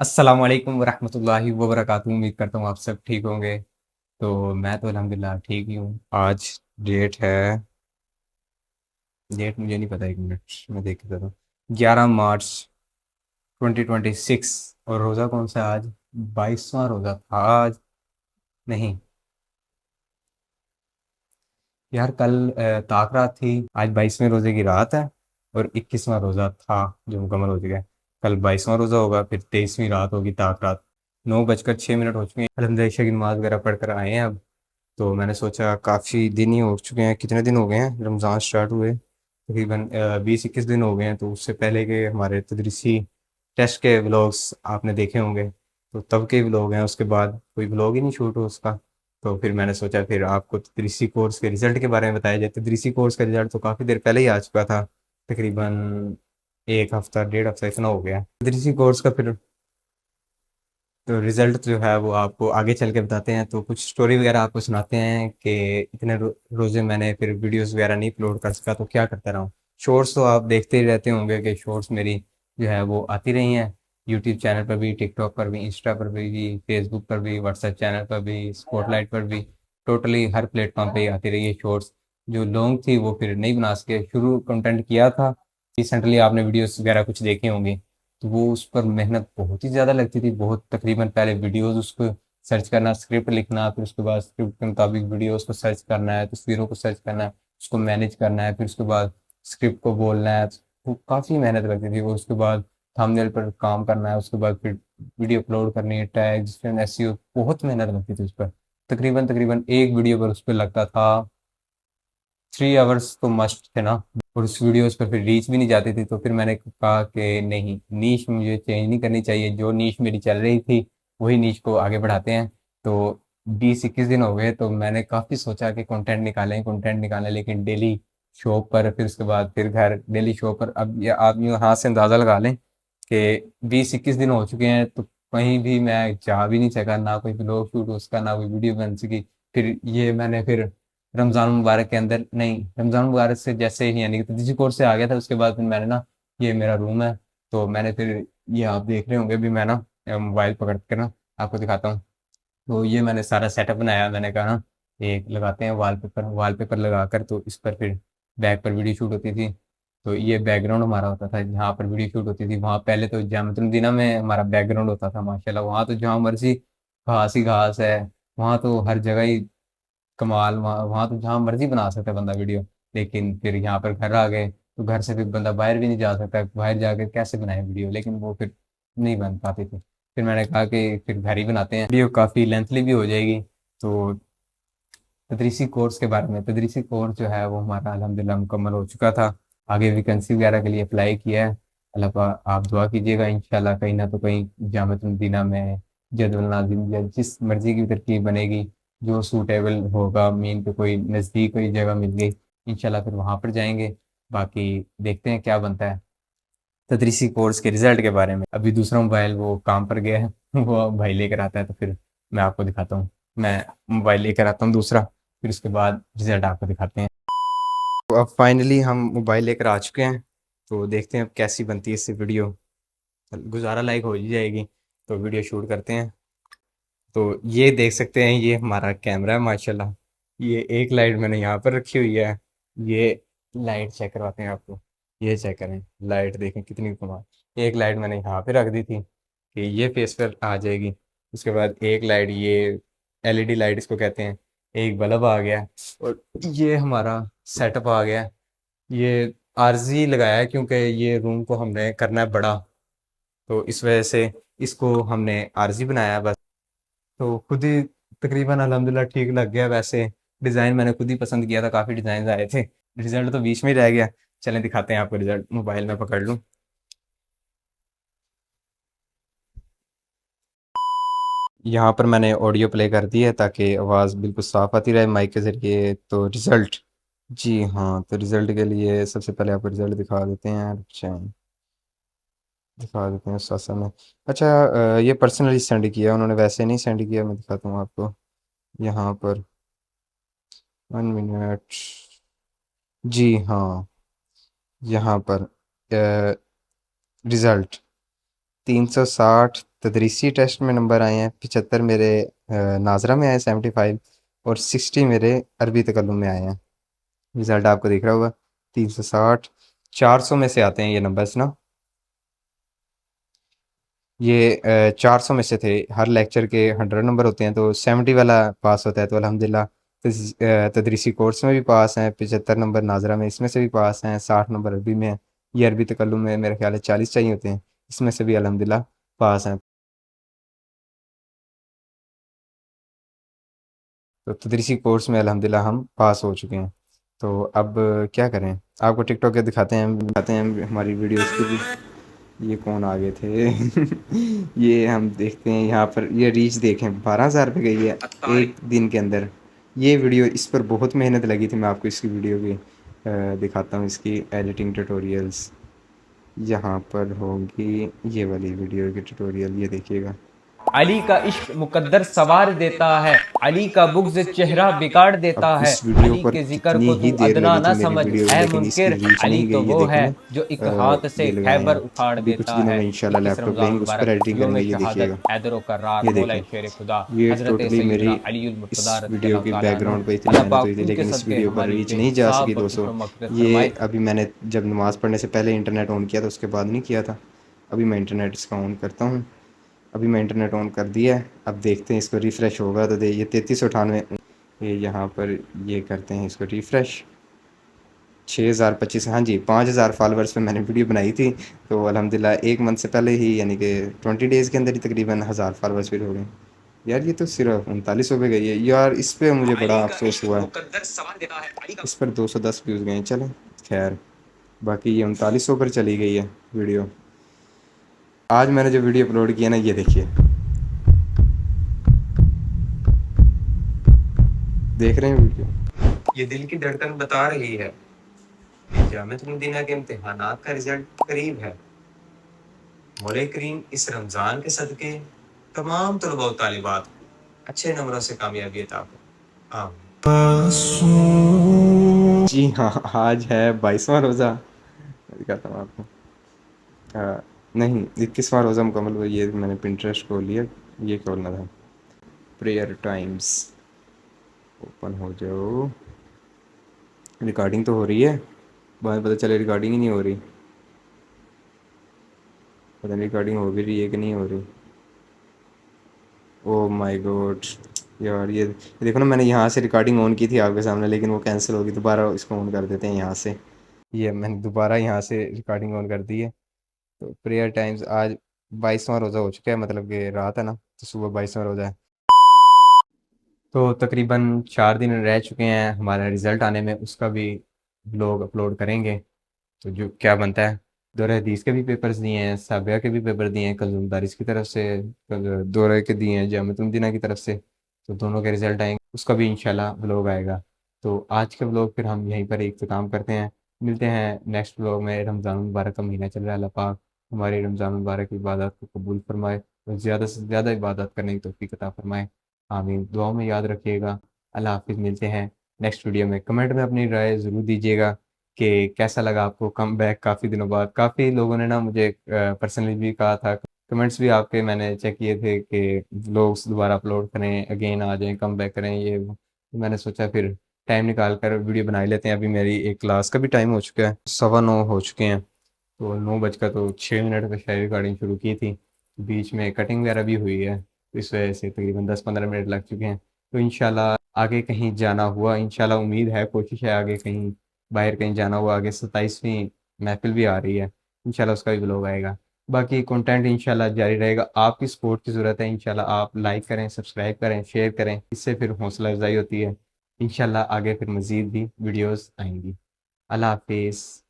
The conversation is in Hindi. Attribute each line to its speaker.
Speaker 1: अस्सलाम वालेकुम वरहमतुल्लाहि वबरकातुहू। उम्मीद करता हूँ आप सब ठीक होंगे। तो मैं तो अल्हम्दुलिल्लाह ठीक ही हूँ। आज डेट है, डेट मुझे नहीं पता, 1 मिनट मैं देख के बताता हूँ। 11 मार्च 2026। और रोज़ा कौन सा है आज? 22वां रोज़ा था आज। नहीं यार, कल ताक रात थी। आज 22वें रोज़े की रात है और 21वां रोज़ा था जो मुकम्मल हो चुका है। कल 22वां रोज़ा होगा, फिर 23वीं रात होगी ताक रात। 9:06 हो चुके हैं। अल्हम्दुलिल्लाह ईशा की नमाज़ वगैरह पढ़ कर आए हैं अब। तो मैंने सोचा काफ़ी दिन ही हो चुके हैं, कितने दिन हो गए हैं रमज़ान स्टार्ट हुए? तकरीबन 20-21 दिन हो गए हैं। तो उससे पहले के हमारे तदरीसी टेस्ट के व्लॉग्स आपने देखे होंगे, तो तब के व्लॉग हैं। उसके बाद कोई व्लॉग ही नहीं शूट हो उसका। तो फिर मैंने सोचा फिर आपको तदरीसी कोर्स के रिज़ल्ट के बारे में बताया जाए। तदरीसी कोर्स का रिज़ल्ट तो काफ़ी देर पहले ही आ चुका था, तकरीबन 1 हफ़्ता, डेढ़ हफ़्ता इतना हो गया। तदरीसी कोर्स का फिर तो रिजल्ट जो है वो आपको आगे चल के बताते हैं। तो कुछ स्टोरी वगैरह आपको सुनाते हैं कि इतने रोज़े मैंने फिर वीडियोस वगैरह नहीं अपलोड कर सका तो क्या करता रहा हूँ। शॉर्ट्स तो आप देखते ही रहते होंगे कि शॉर्ट्स मेरी जो है वो आती रही हैं, यूट्यूब चैनल पर भी, टिकटॉक पर भी, इंस्टा पर भी, फेसबुक पर भी, व्हाट्सएप चैनल पर भी, स्पॉटलाइट पर भी, टोटली हर प्लेटफॉर्म पे ही आती रही है शॉर्ट्स। जो लॉन्ग थी वो फिर नहीं बना सके, शुरू कंटेंट किया था। रिसेंटली आपने वीडियोस वगैरह कुछ देखी होंगी, तो वो उस पर मेहनत बहुत ही ज़्यादा लगती थी। बहुत तकरीबन पहले वीडियोज़ उसको सर्च करना, स्क्रिप्ट लिखना, फिर उसके बाद स्क्रिप्ट के मुताबिक वीडियोज़ को सर्च करना है, तस्वीरों को सर्च करना है, उसको मैनेज करना है, फिर उसके बाद स्क्रिप्ट को बोलना है। तो काफ़ी मेहनत लगती थी। और उसके बाद थंबनेल पर काम करना है, उसके बाद फिर वीडियो अपलोड करनी है, टैग्स, फिर एसईओ, बहुत मेहनत लगती थी उस पर। तकरीबन तकरीबन एक वीडियो पर उस पर लगता था 3 आवर्स तो मस्ट थे ना। और उस वीडियोस पर फिर रीच भी नहीं जाती थी। तो फिर मैंने कहा कि नहीं, नीश मुझे चेंज नहीं करनी चाहिए। जो नीश मेरी चल रही थी वही नीश को आगे बढ़ाते हैं। तो 20-21 दिन हो गए, तो मैंने काफ़ी सोचा कि कंटेंट निकालें, लेकिन डेली शॉप पर, फिर उसके बाद फिर घर, डेली शॉप पर। अब ये आप यूँ हाथ से अंदाज़ा लगा लें कि 20-21 दिन हो चुके हैं, तो कहीं भी मैं जा भी नहीं सका, ना कोई ब्लॉग शूट उसका, ना कोई वीडियो बन सकी। फिर ये मैंने फिर रमज़ान मुबारक के अंदर, नहीं, रमज़ान मुबारक से जैसे ही यानी कि तीसरी कोर्स से आ गया था, उसके बाद फिर मैंने ना, ये मेरा रूम है, तो मैंने फिर, ये आप देख रहे होंगे भी, मैं ना मोबाइल पकड़ के ना आपको दिखाता हूँ। तो ये मैंने सारा सेटअप बनाया। मैंने कहा ना, एक लगाते हैं वॉलपेपर, वॉलपेपर लगाकर तो इस पर फिर बैक पर वीडियो शूट होती थी। तो ये बैकग्राउंड हमारा होता था जहाँ पर वीडियो शूट होती थी। वहाँ पहले तो जामतुलमदीना में हमारा बैकग्राउंड होता था माशाल्लाह। वहाँ तो जहाँ मर्जी घास ही घास है, वहाँ तो हर जगह ही कमाल। वहाँ वहाँ तो जहाँ मर्जी बना सकता है बंदा वीडियो। लेकिन फिर यहाँ पर घर आ गए, तो घर से फिर बंदा बाहर भी नहीं जा सकता, बाहर जाकर कैसे बनाए वीडियो, लेकिन वो फिर नहीं बन पाती थी। फिर मैंने कहा कि फिर घर ही बनाते हैं, वीडियो काफ़ी लेंथली भी हो जाएगी। तो तदरीसी कोर्स के बारे में, तदरीसी कोर्स जो है वो हमारा अल्हम्दुलिल्लाह मुकम्मल हो चुका था। आगे वैकेंसी वगैरह के लिए अप्लाई किया है। अल्लाह आप दुआ कीजिएगा, इंशाल्लाह कहीं ना तो कहीं जामिअतुल मदीना में, जदवल नाज़िम या जिस मर्जी की तरकीब बनेगी, जो सूटेबल होगा, मीन पे कोई नज़दीक कोई जगह मिल गई, इंशाल्लाह फिर वहाँ पर जाएंगे। बाकी देखते हैं क्या बनता है। तदरीसी कोर्स के रिजल्ट के बारे में, अभी दूसरा मोबाइल वो काम पर गया है वो भाई लेकर आता है, तो फिर मैं आपको दिखाता हूँ। मैं मोबाइल लेकर आता हूँ दूसरा, फिर उसके बाद रिजल्ट आपको दिखाते हैं। तो अब फाइनली हम मोबाइल लेकर आ चुके हैं। तो देखते हैं अब कैसी बनती है इससे वीडियो। गुजारा लायक हो ही जाएगी तो वीडियो शूट करते हैं। तो ये देख सकते हैं, ये हमारा कैमरा है माशाल्लाह। ये एक लाइट मैंने यहाँ पर रखी हुई है। ये लाइट चेक करवाते हैं आपको। ये चेक करें, लाइट देखें कितनी कमाल। एक लाइट मैंने यहाँ पे रख दी थी कि ये फेस पर आ जाएगी। उसके बाद एक लाइट, ये एलईडी लाइट इसको कहते हैं, एक बल्ब आ गया। और ये हमारा सेटअप आ गया। ये आरजी लगाया है क्योंकि ये रूम को हमने करना है बड़ा, तो इस वजह से इसको हमने आरजी बनाया है बस। तो खुद ही तकरीबन अल्हम्दुलिल्लाह ठीक लग गया वैसे। डिज़ाइन मैंने खुद ही पसंद किया था, काफ़ी डिज़ाइन आए थे। रिजल्ट तो बीच में ही रह गया। चलें दिखाते हैं आपको रिजल्ट, मोबाइल में पकड़ लूँ। यहाँ पर मैंने ऑडियो प्ले कर दी है ताकि आवाज़ बिल्कुल साफ़ आती रहे माइक के ज़रिए। तो रिज़ल्ट, जी हाँ, तो रिज़ल्ट के लिए सबसे पहले आपको रिज़ल्ट दिखा देते हैं। अच्छा, दिखा देते हैं साथ साथ में। अच्छा, ये पर्सनली सेंड किया उन्होंने, वैसे नहीं सेंड किया। मैं दिखाता हूँ आपको यहाँ पर, 1 मिनट। जी हाँ, यहाँ पर रिज़ल्ट, 360 तदरीसी टेस्ट में नंबर आए हैं, 75 मेरे नाजरा में आए, 75 और 60 मेरे अरबी तकल्लुम में आए हैं। रिजल्ट आपको दिख रहा होगा, 360 400 में से आते हैं ये नंबर्स ना। ये 400 में से थे, हर लेक्चर के 100 नंबर होते हैं, तो 70 वाला पास होता है। तो अल्हम्दुलिल्लाह तदरीसी कोर्स में भी पास हैं, 75 नंबर नाजरा में इसमें से भी पास हैं, 60 नंबर अरबी में हैं। ये अरबी तकल्लुम में मेरे ख्याल है 40 चाहिए होते हैं, इसमें से भी अल्हम्दुलिल्लाह पास हैं। तो तदरीसी कोर्स में अल्हम्दुलिल्लाह हम पास हो चुके हैं। तो अब क्या करें, आपको टिकटॉक के दिखाते हैं हमारी वीडियोस की भी। ये कौन आ गए थे? ये हम देखते हैं यहाँ पर, ये रीच देखें 12,000 पे गई है एक दिन के अंदर। ये वीडियो, इस पर बहुत मेहनत लगी थी। मैं आपको इसकी वीडियो भी दिखाता हूँ, इसकी एडिटिंग ट्यूटोरियल्स यहाँ पर होंगी। ये वाली वीडियो की ट्यूटोरियल ये देखिएगा।
Speaker 2: अली का इश्क मुकद्दर सवार देता है, अली का बुग़्ज़ चेहरा बिगाड़ देता
Speaker 1: अब
Speaker 2: है,
Speaker 1: इस वीडियो
Speaker 2: अली
Speaker 1: पर
Speaker 2: के ज़िक्र
Speaker 1: कितनी
Speaker 2: को
Speaker 1: ही
Speaker 2: तू
Speaker 1: देर
Speaker 2: अदना
Speaker 1: लगी
Speaker 2: न
Speaker 1: थी मेरी
Speaker 2: समझ,
Speaker 1: वीडियो,
Speaker 2: ऐ
Speaker 1: लेकिन इसकी
Speaker 2: मुनकिर,
Speaker 1: रीच
Speaker 2: अली
Speaker 1: नहीं
Speaker 2: तो
Speaker 1: गई। ये
Speaker 2: वो
Speaker 1: देखें
Speaker 2: है
Speaker 1: ना,
Speaker 2: जो एक हाथ से
Speaker 1: ये लगाए
Speaker 2: खैबर
Speaker 1: हैं।
Speaker 2: उखाड़
Speaker 1: अभी कुछ
Speaker 2: देता
Speaker 1: दिनों
Speaker 2: है।
Speaker 1: में इंशाल्लाह
Speaker 2: 21
Speaker 1: लैपटॉप
Speaker 2: रमज़ान
Speaker 1: लेंगे, उस पर
Speaker 2: मुबारक,
Speaker 1: एडिटिंग
Speaker 2: योम
Speaker 1: करेंगे। ये
Speaker 2: शहादत,
Speaker 1: देखिएगा,
Speaker 2: हैदर करार,
Speaker 1: ये
Speaker 2: मौला
Speaker 1: देखें।
Speaker 2: शेर खुदा,
Speaker 1: ये
Speaker 2: हज़रत
Speaker 1: टोटली
Speaker 2: सैयदना
Speaker 1: मेरी
Speaker 2: अलीउल
Speaker 1: इस
Speaker 2: मुर्तज़ा
Speaker 1: वीडियो
Speaker 2: रज़ियल्लाहु
Speaker 1: की
Speaker 2: ताला अन्हु।
Speaker 1: बैकग्राउंड पे इतनी
Speaker 2: अल्लाह
Speaker 1: मेहनत
Speaker 2: पाक
Speaker 1: हुई थी,
Speaker 2: उनके
Speaker 1: लेकिन इस
Speaker 2: सदक़े
Speaker 1: वीडियो पर
Speaker 2: हमारी
Speaker 1: रीच नहीं जा
Speaker 2: बेहिसाब
Speaker 1: सकी
Speaker 2: बख्शिश
Speaker 1: दोस्तों।
Speaker 2: व मग़फ़िरत
Speaker 1: ये
Speaker 2: फ़रमाए।
Speaker 1: अभी मैंने जब नमाज़ पढ़ने से पहले इंटरनेट ऑन किया था, उसके बाद नहीं किया था। अभी मैं इंटरनेट इसका ऑन करता हूँ। अभी मैं इंटरनेट ऑन कर दिया है। अब देखते हैं इसको रिफ़्रेश होगा तो दे, ये 3398, ये यहाँ पर ये करते हैं इसको रिफ़्रेश। 6025, हाँ जी, 5000 फॉलोअर्स पे मैंने वीडियो बनाई थी। तो अल्हम्दुलिल्लाह एक मंथ से पहले ही, यानी कि 20 डेज़ के अंदर ही तकरीबन 1000 फॉलोअर्स फिर हो गए। यार ये तो सिर्फ 39 पे गई है यार, इस पे मुझे बड़ा अफसोस हुआ है। इस पर 210 व्यूज़ गए, चलें खैर। बाकी ये 3900 पर चली गई है वीडियो। आज मैंने जो वीडियो अपलोड किया ना, ये देखिए, देख रहे हैं वीडियो? ये दिल की धड़कन बता रही है कि क़यामत मुद्दिना के इम्तिहानात का रिजल्ट करीब है। मौला करीम इस रमज़ान के सदक़े तमाम तलबा व तालिबात को अच्छे नंबरों से कामयाबी अता फरमाए। आमीन। जी हाँ, आज है 22वां रोज़ा। मैं दिखाता हूँ आपको। नहीं, 21वां रोज़ा मुकम्मल हुआ। ये मैंने पिंटरेस्ट खोल लिया, ये खोलना था। प्रेयर टाइम्स ओपन हो जाओ। रिकॉर्डिंग तो हो रही है, बाद में पता चले रिकॉर्डिंग ही नहीं हो रही। पता नहीं रिकॉर्डिंग हो भी रही है कि नहीं हो रही। ओह माय गॉड यार, ये देखो ना, मैंने यहाँ से रिकॉर्डिंग ऑन की थी आपके सामने, लेकिन वो कैंसिल होगी। दोबारा इसको ऑन कर देते हैं यहाँ से। ये मैंने दोबारा यहाँ से रिकॉर्डिंग ऑन कर दी है। तो प्रेयर टाइम्स आज 22वां रोज़ा हो चुका है, मतलब कि रात है ना, तो सुबह 22वां रोज़ा है। तो तकरीबन 4 दिन रह चुके हैं हमारा रिज़ल्ट आने में, उसका भी व्लॉग अपलोड करेंगे। तो जो क्या बनता है, दौरा हदीस के भी पेपर्स दिए हैं, साबिया के भी पेपर दिए हैं, कल दारिस की तरफ से, कल दौरा के दिए हैं जामतुल की तरफ से। तो दोनों के रिज़ल्ट आएंगे, उसका भी इंशाल्लाह व्लॉग आएगा। तो आज के व्लॉग फिर हम यहीं पर इख्तिताम करते हैं। मिलते हैं नेक्स्ट व्लॉग में। रमज़ान मुबारक का महीना चल रहा है, अल्लाह पाक हमारी रमज़ान मुबारक की इबादत को कबूल फरमाए और ज़्यादा से ज़्यादा इबादत करने की तौफीक अता फरमाए। आमीन। दुआओं में याद रखिएगा। अल्लाह हाफ़िज़। मिलते हैं नेक्स्ट वीडियो में। कमेंट में अपनी राय ज़रूर दीजिएगा कि कैसा लगा आपको कम बैक काफ़ी दिनों बाद। काफ़ी लोगों ने ना मुझे पर्सनली भी कहा था, कमेंट्स भी आपके मैंने चेक किए थे कि व्लॉग्स दोबारा अपलोड करें, अगेन आ जाएँ, कम बैक करें ये वो। तो मैंने सोचा फिर टाइम निकाल कर वीडियो बना ही लेते हैं। अभी मेरी एक क्लास का भी टाइम हो चुका है, 9:15 हो चुके हैं। तो 9 बजकर तो 6 मिनट पे शायद रिकॉर्डिंग शुरू की थी। बीच में कटिंग वगैरह भी हुई है, तो इस वजह से तकरीबन 10-15 मिनट लग चुके हैं। तो इंशाल्लाह आगे कहीं जाना हुआ, इंशाल्लाह उम्मीद है, कोशिश है आगे कहीं बाहर कहीं जाना हुआ। आगे 27वीं महफ़िल भी आ रही है, इंशाल्लाह उसका भी व्लॉग आएगा। बाकी कंटेंट इंशाल्लाह जारी रहेगा। आपकी सपोर्ट की ज़रूरत है। इंशाल्लाह आप लाइक करें, सब्सक्राइब करें, शेयर करें, इससे फिर हौसला अफ़ज़ाई होती है। इंशाल्लाह आगे फिर मज़ीद भी वीडियोज़ आएँगी। अल्लाह हाफ़िज़।